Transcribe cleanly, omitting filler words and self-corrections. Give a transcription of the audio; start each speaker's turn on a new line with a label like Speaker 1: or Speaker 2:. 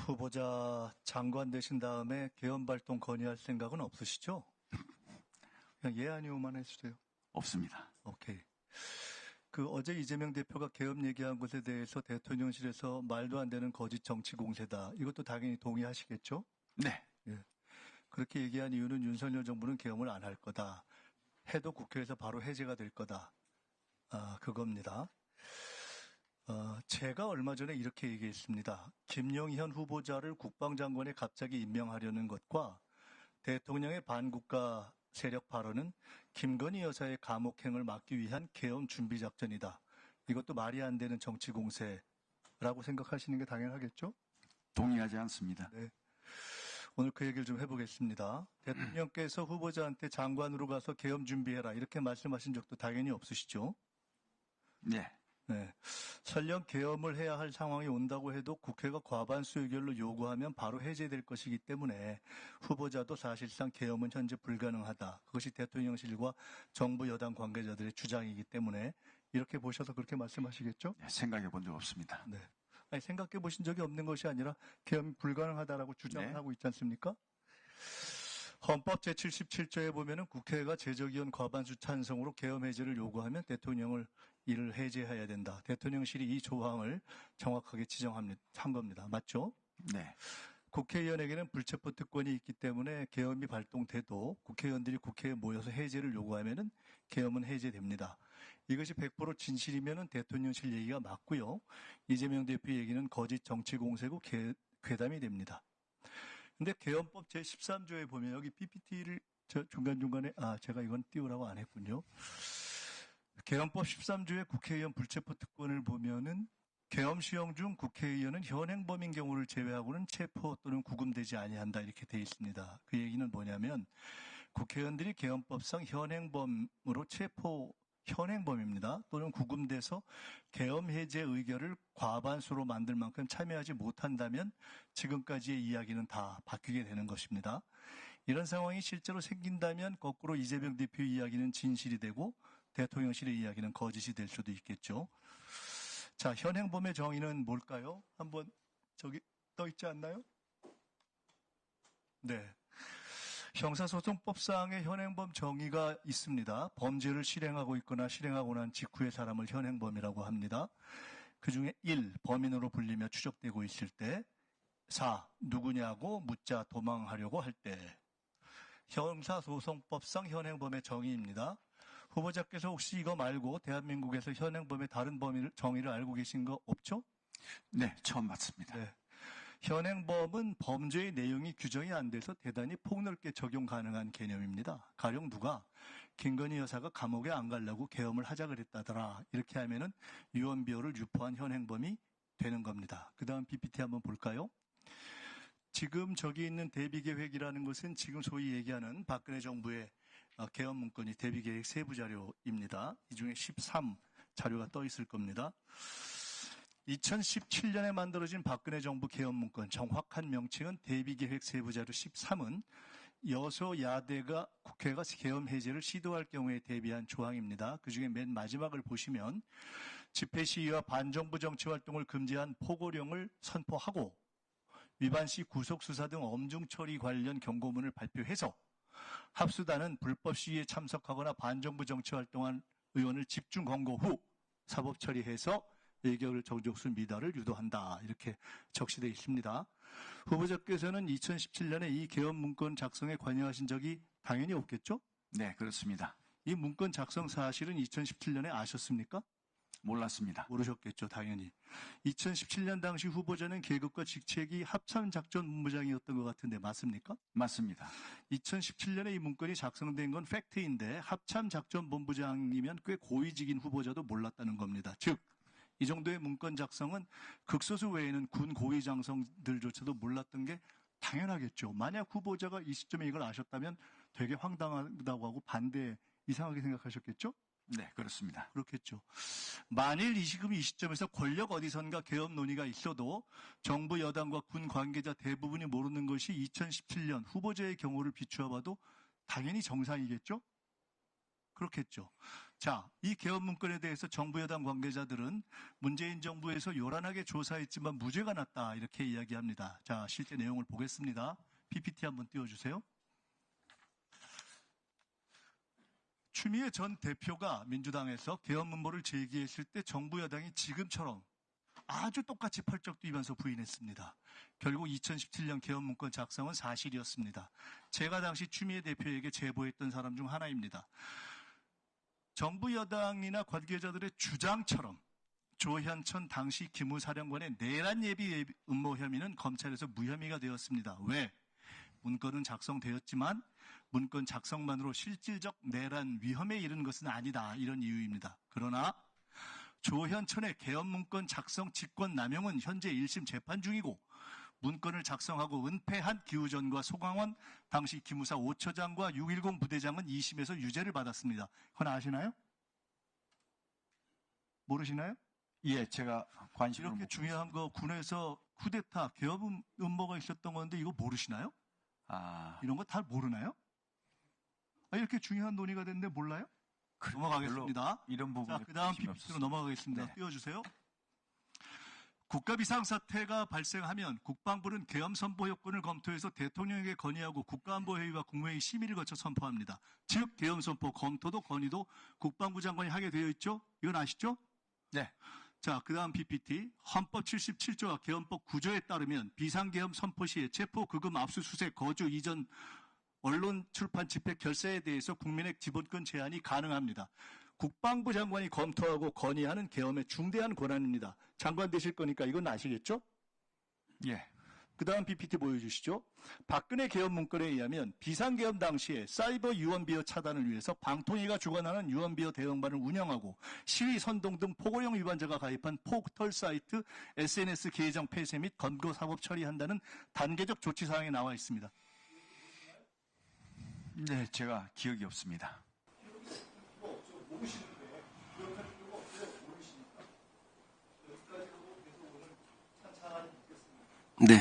Speaker 1: 후보자 장관 되신 다음에 계엄 발동 건의할 생각은 없으시죠? 그냥 예 아니오만 해주세요.
Speaker 2: 없습니다.
Speaker 1: 오케이. 어제 이재명 대표가 계엄 얘기한 것에 대해서 대통령실에서 말도 안 되는 거짓 정치 공세다. 이것도 당연히 동의하시겠죠?
Speaker 2: 네.
Speaker 1: 예. 그렇게 얘기한 이유는 윤석열 정부는 계엄을 안 할 거다. 해도 국회에서 바로 해제가 될 거다. 그겁니다. 제가 얼마 전에 이렇게 얘기했습니다. 김영현 후보자를 국방장관에 갑자기 임명하려는 것과 대통령의 반국가 세력 발언은 김건희 여사의 감옥행을 막기 위한 계엄 준비 작전이다. 이것도 말이 안 되는 정치 공세라고 생각하시는 게 당연하겠죠?
Speaker 2: 동의하지 않습니다.
Speaker 1: 네. 오늘 그 얘기를 좀 해보겠습니다. 대통령께서 후보자한테 장관으로 가서 계엄 준비해라 이렇게 말씀하신 적도 당연히 없으시죠?
Speaker 2: 네.
Speaker 1: 네. 설령 계엄을 해야 할 상황이 온다고 해도 국회가 과반수 의결로 요구하면 바로 해제될 것이기 때문에 후보자도 사실상 계엄은 현재 불가능하다. 그것이 대통령실과 정부 여당 관계자들의 주장이기 때문에 이렇게 보셔서 그렇게 말씀하시겠죠?
Speaker 2: 네, 생각해 본 적 없습니다.
Speaker 1: 네. 아니, 생각해 보신 적이 없는 것이 아니라 계엄이 불가능하다라고 주장을
Speaker 2: 네.
Speaker 1: 하고 있지 않습니까? 헌법 제77조에 보면은 국회가 제적의원 과반수 찬성으로 계엄 해제를 요구하면 대통령을 이를 해제해야 된다. 대통령실이 이 조항을 정확하게 지정한 겁니다. 맞죠?
Speaker 2: 네.
Speaker 1: 국회의원에게는 불체포 특권이 있기 때문에 계엄이 발동돼도 국회의원들이 국회에 모여서 해제를 요구하면은 계엄은 해제됩니다. 이것이 100% 진실이면은 대통령실 얘기가 맞고요. 이재명 대표 얘기는 거짓 정치 공세고 괴담이 됩니다. 근데 계엄법 제13조에 보면 여기 PPT를 중간중간에 제가 이건 띄우라고 안 했군요. 계엄법 13조의 국회의원 불체포 특권을 보면은 계엄 시행 중 국회의원은 현행범인 경우를 제외하고는 체포 또는 구금되지 아니한다 이렇게 돼 있습니다. 그 얘기는 뭐냐면 국회의원들이 계엄법상 현행범으로 현행범입니다. 또는 구금돼서 계엄 해제 의결을 과반수로 만들 만큼 참여하지 못한다면 지금까지의 이야기는 다 바뀌게 되는 것입니다. 이런 상황이 실제로 생긴다면 거꾸로 이재명 대표 이야기는 진실이 되고 대통령실의 이야기는 거짓이 될 수도 있겠죠. 자, 현행범의 정의는 뭘까요? 한번 저기 떠 있지 않나요? 네. 형사소송법상의 현행범 정의가 있습니다. 범죄를 실행하고 있거나 실행하고 난 직후의 사람을 현행범이라고 합니다. 그중에 1. 범인으로 불리며 추적되고 있을 때 4. 누구냐고 묻자 도망하려고 할 때 형사소송법상 현행범의 정의입니다. 후보자께서 혹시 이거 말고 대한민국에서 현행범의 다른 정의를 알고 계신 거 없죠?
Speaker 2: 네, 처음 봤습니다.
Speaker 1: 네. 현행범은 범죄의 내용이 규정이 안 돼서 대단히 폭넓게 적용 가능한 개념입니다. 가령 누가 김건희 여사가 감옥에 안 가려고 계엄을 하자 그랬다더라. 이렇게 하면은 유언비어를 유포한 현행범이 되는 겁니다. 그 다음 PPT 한번 볼까요? 지금 저기 있는 대비계획이라는 것은 지금 소위 얘기하는 박근혜 정부의 계엄 문건이 대비계획 세부 자료입니다. 이 중에 13 자료가 떠 있을 겁니다. 2017년에 만들어진 박근혜 정부 계엄 문건 정확한 명칭은 대비계획 세부자료 13은 여소야대가 국회가 계엄 해제를 시도할 경우에 대비한 조항입니다. 그중에 맨 마지막을 보시면 집회 시위와 반정부 정치 활동을 금지한 포고령을 선포하고 위반 시 구속수사 등 엄중 처리 관련 경고문을 발표해서 합수단은 불법 시위에 참석하거나 반정부 정치 활동한 의원을 집중 권고 후 사법 처리해서 의결 정족수 미달을 유도한다. 이렇게 적시되어 있습니다. 후보자께서는 2017년에 이 계엄 문건 작성에 관여하신 적이 당연히 없겠죠?
Speaker 2: 네, 그렇습니다.
Speaker 1: 이 문건 작성 사실은 2017년에 아셨습니까?
Speaker 2: 몰랐습니다.
Speaker 1: 모르셨겠죠, 당연히. 2017년 당시 후보자는 계급과 직책이 합참작전본부장이었던 것 같은데 맞습니까?
Speaker 2: 맞습니다.
Speaker 1: 2017년에 이 문건이 작성된 건 팩트인데 합참작전본부장이면 꽤 고위직인 후보자도 몰랐다는 겁니다. 즉, 이 정도의 문건 작성은 극소수 외에는 군 고위 장성들조차도 몰랐던 게 당연하겠죠. 만약 후보자가 이 시점에 이걸 아셨다면 되게 황당하다고 하고 반대 이상하게 생각하셨겠죠?
Speaker 2: 네, 그렇습니다.
Speaker 1: 그렇겠죠. 만일 이 시점에서 권력 어디선가 계엄 논의가 있어도 정부 여당과 군 관계자 대부분이 모르는 것이 2017년 후보자의 경우를 비추어 봐도 당연히 정상이겠죠? 그렇겠죠. 자, 이 개헌 문건에 대해서 정부 여당 관계자들은 문재인 정부에서 요란하게 조사했지만 무죄가 났다 이렇게 이야기합니다. 자, 실제 내용을 보겠습니다. PPT 한번 띄워주세요. 추미애 전 대표가 민주당에서 개헌 문건을 제기했을 때 정부 여당이 지금처럼 아주 똑같이 펄쩍 뛰면서 부인했습니다. 결국 2017년 개헌 문건 작성은 사실이었습니다. 제가 당시 추미애 대표에게 제보했던 사람 중 하나입니다. 정부 여당이나 관계자들의 주장처럼 조현천 당시 기무사령관의 내란 예비 음모 혐의는 검찰에서 무혐의가 되었습니다. 왜? 문건은 작성되었지만 문건 작성만으로 실질적 내란 위험에 이르는 것은 아니다. 이런 이유입니다. 그러나 조현천의 개헌 문건 작성 직권 남용은 현재 1심 재판 중이고 문건을 작성하고 은폐한 기우전과 소강원 당시 기무사 5처장과 610 부대장은 2심에서 유죄를 받았습니다. 그건 아시나요? 모르시나요?
Speaker 2: 예, 제가 관심을
Speaker 1: 이렇게
Speaker 2: 못
Speaker 1: 중요한 거 군에서 쿠데타 개헌 음모가 있었던 건데 이거 모르시나요? 이런 거 다 모르나요? 이렇게 중요한 논의가 됐는데 몰라요? 넘어가겠습니다.
Speaker 2: 이런 부분에
Speaker 1: 자, 그 다음
Speaker 2: 관심이
Speaker 1: PPT로
Speaker 2: 없었습니다.
Speaker 1: 넘어가겠습니다.
Speaker 2: 네.
Speaker 1: 띄워주세요. 국가 비상사태가 발생하면 국방부는 계엄 선포 요건을 검토해서 대통령에게 건의하고 국가안보회의와 국무회의 심의를 거쳐 선포합니다. 즉 계엄 선포 검토도 건의도 국방부 장관이 하게 되어 있죠? 이건 아시죠?
Speaker 2: 네.
Speaker 1: 자, 그 다음 PPT. 헌법 77조와 계엄법 9조에 따르면 비상계엄 선포 시에 체포, 급음, 압수수색, 거주, 이전, 언론, 출판, 집회, 결사에 대해서 국민의 기본권 제한이 가능합니다. 국방부 장관이 검토하고 건의하는 계엄의 중대한 권한입니다. 장관 되실 거니까 이건 아시겠죠?
Speaker 2: 예.
Speaker 1: 그 다음 PPT 보여주시죠. 박근혜 계엄 문건에 의하면 비상계엄 당시에 사이버 유언비어 차단을 위해서 방통위가 주관하는 유언비어 대응반을 운영하고 시위 선동 등 포고령 위반자가 가입한 포털 사이트 SNS 계정 폐쇄 및 검거 사법 처리한다는 단계적 조치 사항에 나와 있습니다.
Speaker 2: 네, 제가 기억이 없습니다.
Speaker 3: 네,